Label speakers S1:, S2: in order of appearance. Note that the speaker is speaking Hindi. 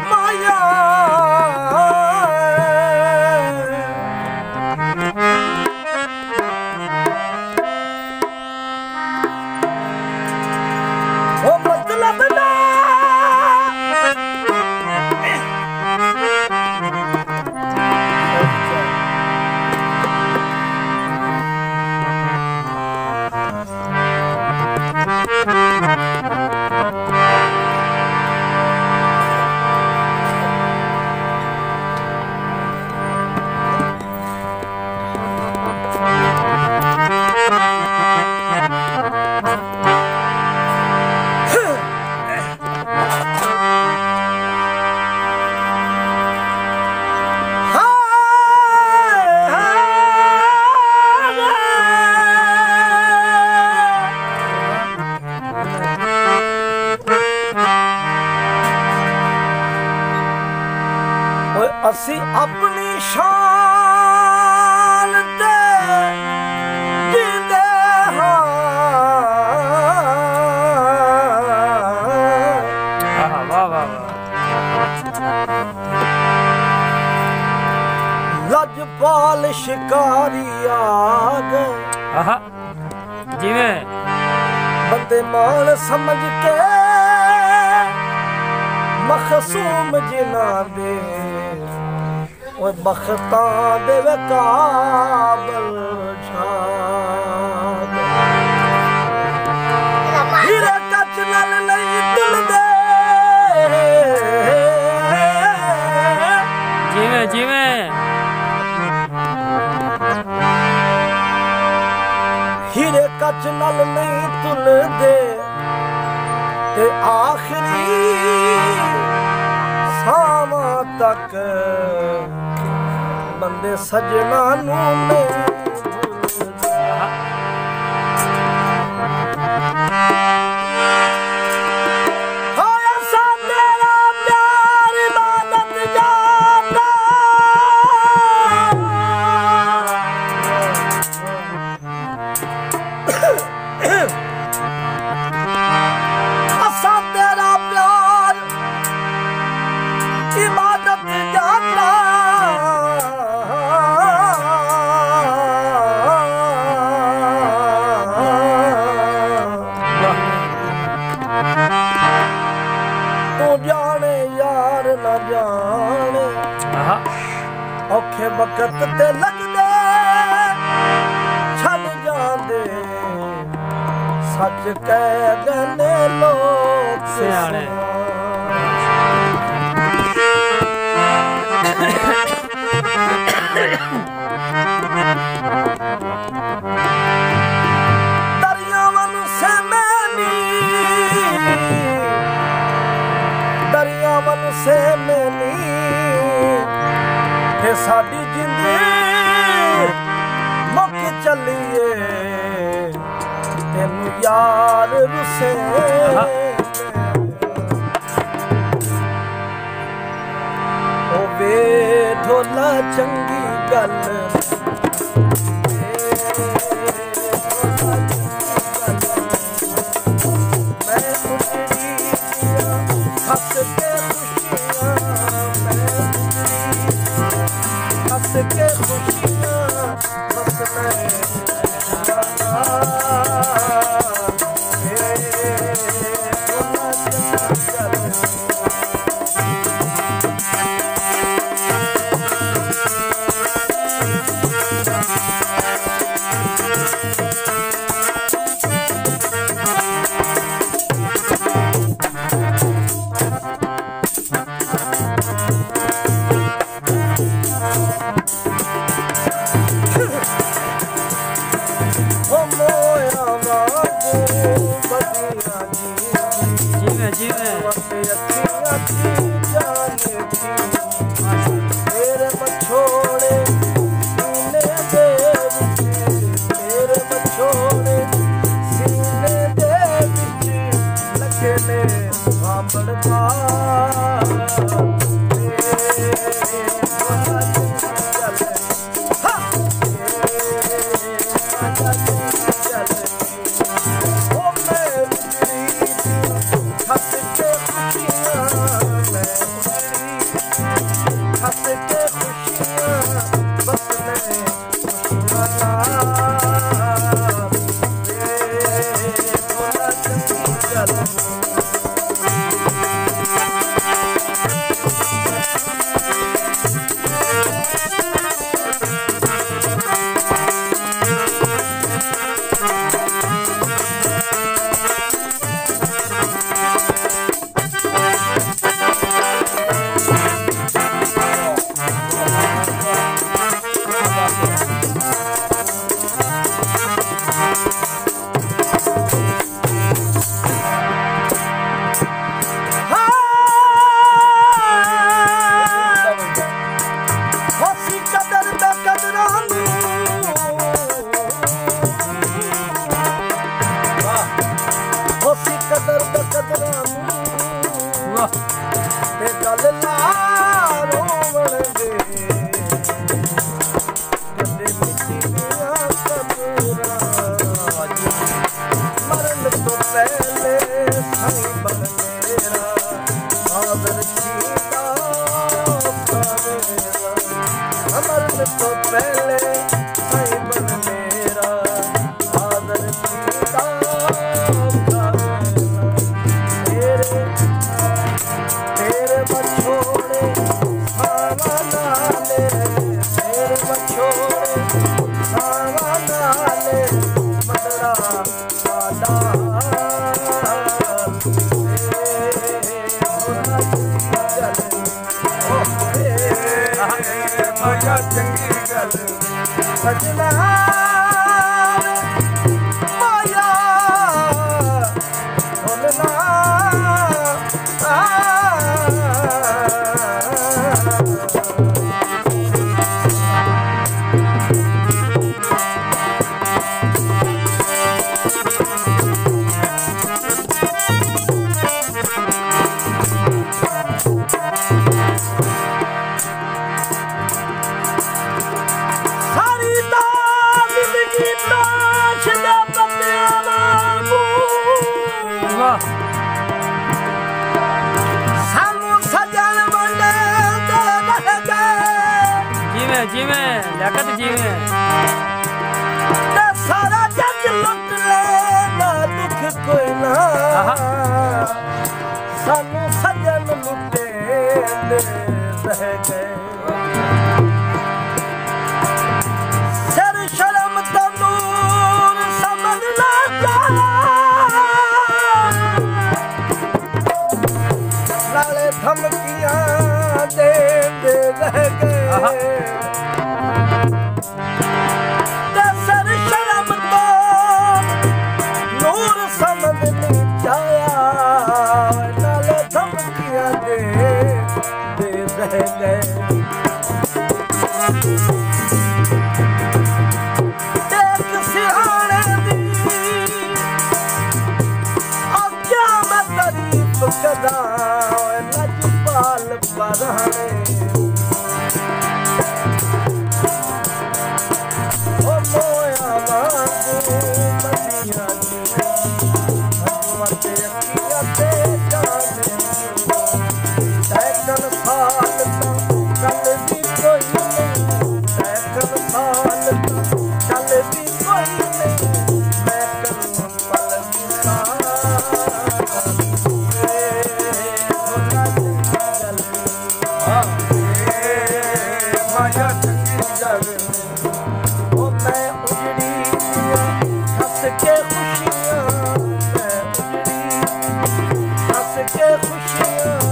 S1: माया ओ मतलब ना असी अपनी शान ते जींदे हां वाह वाह लजपाल शिकारी आ गए जिवें बंदे मान समझ के मखसूम जिना दे बख्तां दे काबल छाद हीरे कच नाल नहीं तुलदे जिवें जिवें हीरे कच नाल नहीं तुलदे ते आखिरी सामा तक बंदे सजना नू नहीं होया सा तेरा प्यार इबादत जाता असा तेरा प्यार इबादत जाता जाने यार न जाने औखे वक्त ते लगदे छड़ जांदे सच कह गने लोग सियाणे दरियावन से मैनी ते साडी जिंदगी मुक चलिए तेनू यार रुसे ओ वे ढोला चंगी गल के खुशियाँ बस खुशियाँ ते गल लारो वणदे कदे मिट्टी दियां कबूरां मरण तो पहले सही बन मेरा आदर कीता मरण तो पहले सही बन मेरा आदर कीता तेरे मछोड़े सावा नाले तेरे मछोड़े सावा नाले मदरा सादा माया चंगी गल सजना माया बोलना
S2: जीवे लियाकत जीवे
S1: ते सारा जग लुट ले ना दुख कोई ना सानू सजन लुटे दे रह गए सर शर्म तनूर समझ ना जाया नाले धमकियां दे रह गए सर शर्म तो नूर समझ नहीं जाया नाले धमकियां दे रह गए देख सिहाने दी क्या मैं तारीफ करा लजपाल बरहने माया चंगी जग ओ मैं उजड़ी हंस के खुशियां मैं उजड़ी हंस के खुशियां